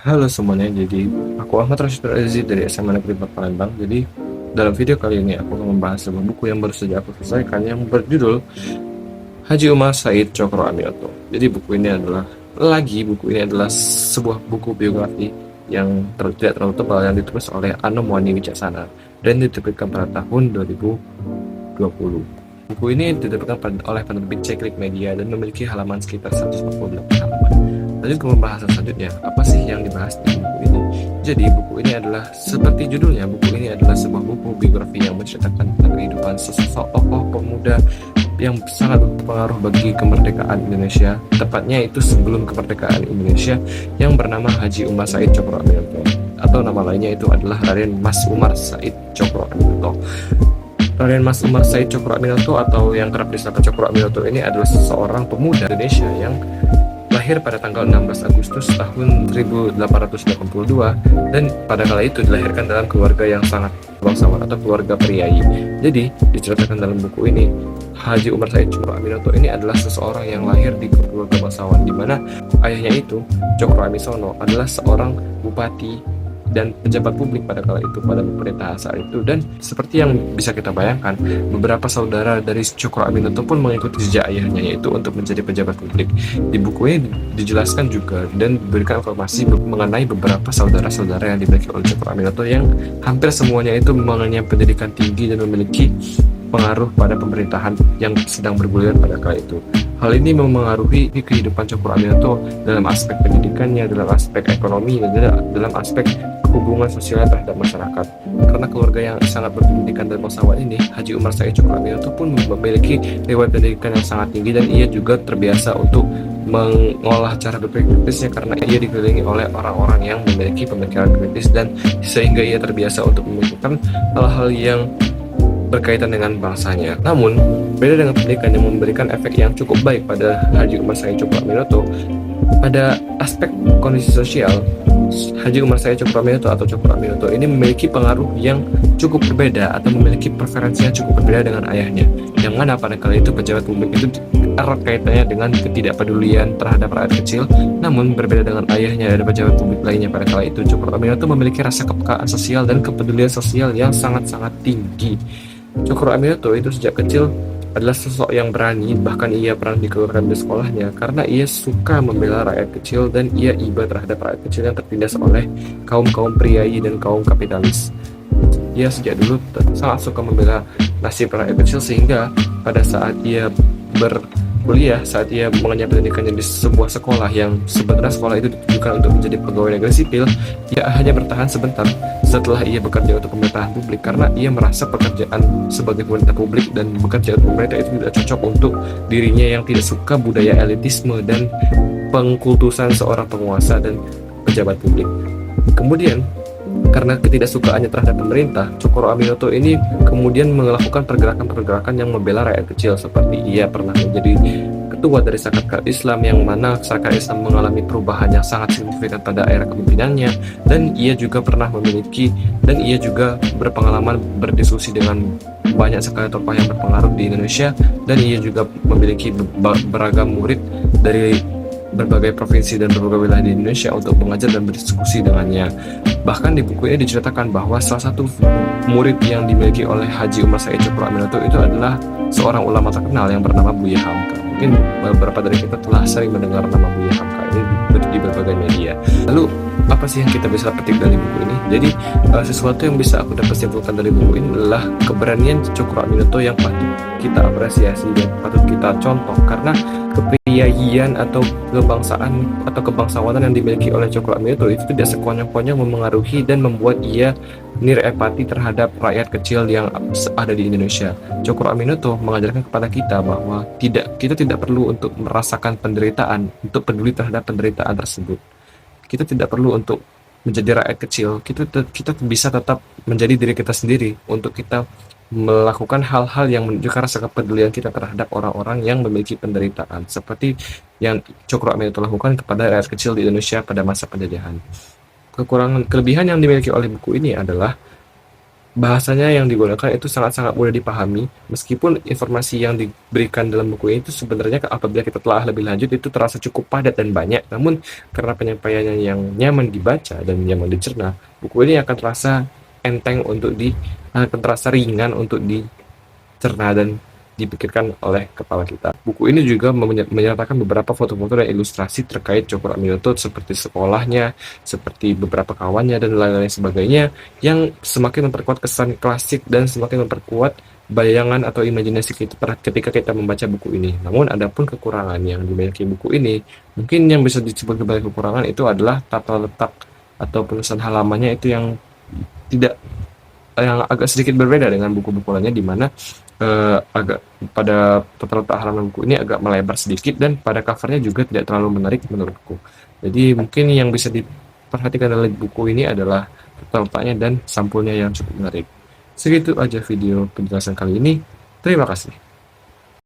Halo semuanya, jadi aku Ahmad Rashid Aziz dari SMA Negeri 4 Palembang. Jadi dalam video kali ini aku akan membahas sebuah buku yang baru saja aku selesaikan yang berjudul Haji Umar Said Cokro Aminoto. Jadi buku ini adalah sebuah buku biografi yang tidak terlalu tebal yang ditulis oleh Anomuani Wicaksana dan diterbitkan pada tahun 2020. Buku ini diterbitkan oleh penerbit Ceklik Media dan memiliki halaman sekitar 148 halaman. Lanjut ke pembahasan selanjutnya, apa sih yang dibahas di buku ini? Jadi buku ini adalah, seperti judulnya, buku ini adalah sebuah buku biografi yang menceritakan tentang kehidupan sesosok tokoh pemuda yang sangat berpengaruh bagi kemerdekaan Indonesia, tepatnya itu sebelum kemerdekaan Indonesia, yang bernama Haji Umar Said Cokro Aminoto, atau nama lainnya itu adalah Raden Mas Umar Said Cokro Aminoto. Raden Mas Umar Said Cokro Aminoto atau yang kerap disapa Cokro Aminoto ini adalah seseorang pemuda Indonesia yang lahir pada tanggal 16 Agustus tahun 1882 dan pada kala itu dilahirkan dalam keluarga yang sangat bangsawan atau keluarga priai. Jadi diceritakan dalam buku ini, Haji Umar Said Cokro Aminoto ini adalah seseorang yang lahir di keluarga bangsawan, di mana ayahnya itu Cokro Amisono adalah seorang bupati dan pejabat publik pada kala itu, pada pemerintahan saat itu. Dan seperti yang bisa kita bayangkan, beberapa saudara dari Cokro Aminoto pun mengikuti jejak ayahnya, yaitu untuk menjadi pejabat publik. Di buku ini dijelaskan juga dan diberikan informasi mengenai beberapa saudara-saudara yang dimiliki oleh Cokro Aminoto yang hampir semuanya itu mengenyam pendidikan tinggi dan memiliki pengaruh pada pemerintahan yang sedang bergulir pada kala itu. Hal ini memengaruhi kehidupan Cokro Aminoto dalam aspek pendidikannya, dalam aspek ekonomi, dan dalam aspek hubungan sosial terhadap masyarakat. Karena keluarga yang sangat berpendidikan dan bangsawan ini, Haji Umar Said Cokro Aminoto pun memiliki riwayat pendidikan yang sangat tinggi dan ia juga terbiasa untuk mengolah cara berpikir kritisnya karena ia dikelilingi oleh orang-orang yang memiliki pemikiran kritis dan sehingga ia terbiasa untuk memikirkan hal-hal yang berkaitan dengan bangsanya. Namun, beda dengan pendidikan yang memberikan efek yang cukup baik pada Haji Umar Said Cokro Aminoto, pada aspek kondisi sosial, Haji Umar Said Cokro Aminoto atau Cokro Aminoto ini memiliki pengaruh yang cukup berbeda atau memiliki preferensi yang cukup berbeda dengan ayahnya. Yang mana pada kala itu pejabat publik itu erat kaitannya dengan ketidakpedulian terhadap rakyat kecil, namun berbeda dengan ayahnya dan pejabat publik lainnya pada kala itu, Cokro Aminoto memiliki rasa kepekaan sosial dan kepedulian sosial yang sangat-sangat tinggi. Cokro Aminoto itu sejak kecil adalah sosok yang berani, bahkan ia pernah dikeluarkan dari sekolahnya karena ia suka membela rakyat kecil dan ia iba terhadap rakyat kecil yang tertindas oleh kaum-kaum priai dan kaum kapitalis. Ia sejak dulu sangat suka membela nasib rakyat kecil sehingga pada saat ia berkuliah, saat ia mengenyam pendidikannya di sebuah sekolah yang sebenarnya sekolah itu ditujukan untuk menjadi pegawai negeri sipil, ia hanya bertahan sebentar setelah ia bekerja untuk pemerintahan publik karena ia merasa pekerjaan sebagai pemerintah publik dan bekerja untuk pemerintah itu tidak cocok untuk dirinya yang tidak suka budaya elitisme dan pengkultusan seorang penguasa dan pejabat publik. Kemudian karena ketidaksukaannya terhadap pemerintah, Cokro Aminoto ini kemudian melakukan pergerakan-pergerakan yang membela rakyat kecil, seperti ia pernah menjadi ketua dari Sakat Islam yang mana Sakat Islam mengalami perubahan yang sangat signifikan pada era kepemimpinannya, dan ia juga pernah berpengalaman berdiskusi dengan banyak sekali tokoh yang berpengaruh di Indonesia, dan ia juga memiliki beragam murid dari berbagai provinsi dan berbagai wilayah di Indonesia untuk mengajar dan berdiskusi dengannya. Bahkan di buku ini diceritakan bahwa salah satu murid yang dimiliki oleh Haji Umar Said Cokro Aminoto itu adalah seorang ulama terkenal yang bernama Buya Hamka. Mungkin beberapa dari kita telah sering mendengar nama Buya Hamka ini di berbagai media. Lalu apa sih yang kita bisa petik dari buku ini? Jadi sesuatu yang bisa aku dapat simpulkan dari buku ini adalah keberanian Cokro Aminoto yang patut kita apresiasi dan patut kita contoh, karena kepriayian atau kebangsaan atau kebangsawanan yang dimiliki oleh Cokro Aminoto itu tidak sekonyong-konyong memengaruhi dan membuat ia nirepati terhadap rakyat kecil yang ada di Indonesia. Cokro Aminoto mengajarkan kepada kita bahwa kita tidak perlu untuk merasakan penderitaan, untuk peduli terhadap penderitaan tersebut. Kita tidak perlu untuk menjadi rakyat kecil. Kita bisa tetap menjadi diri kita sendiri untuk kita melakukan hal-hal yang menunjukkan rasa kepedulian kita terhadap orang-orang yang memiliki penderitaan, seperti yang Cokro Aminoto lakukan kepada rakyat kecil di Indonesia pada masa penjajahan. Kelebihan yang dimiliki oleh buku ini adalah bahasanya yang digunakan itu sangat-sangat mudah dipahami, meskipun informasi yang diberikan dalam buku ini itu sebenarnya apabila kita telah lebih lanjut itu terasa cukup padat dan banyak, namun karena penyampaiannya yang nyaman dibaca dan nyaman dicerna, buku ini akan terasa enteng akan terasa ringan untuk dicerna dan dipikirkan oleh kepala kita. Buku ini juga menyertakan beberapa foto-foto dan ilustrasi terkait Cokro Aminoto seperti sekolahnya, seperti beberapa kawannya, dan lain-lain sebagainya, yang semakin memperkuat kesan klasik dan semakin memperkuat bayangan atau imajinasi kita ketika kita membaca buku ini. Namun ada pun kekurangan yang dimiliki buku ini, mungkin yang bisa disebut sebagai kekurangan itu adalah tata letak atau penulisan halamannya itu tidak yang agak sedikit berbeda dengan buku-buku lainnya, di mana agak pada tata letak halaman buku ini agak melebar sedikit, dan pada covernya juga tidak terlalu menarik menurutku. Jadi mungkin yang bisa diperhatikan dari buku ini adalah tata letaknya dan sampulnya yang cukup menarik. Segitu aja video penjelasan kali ini. Terima kasih.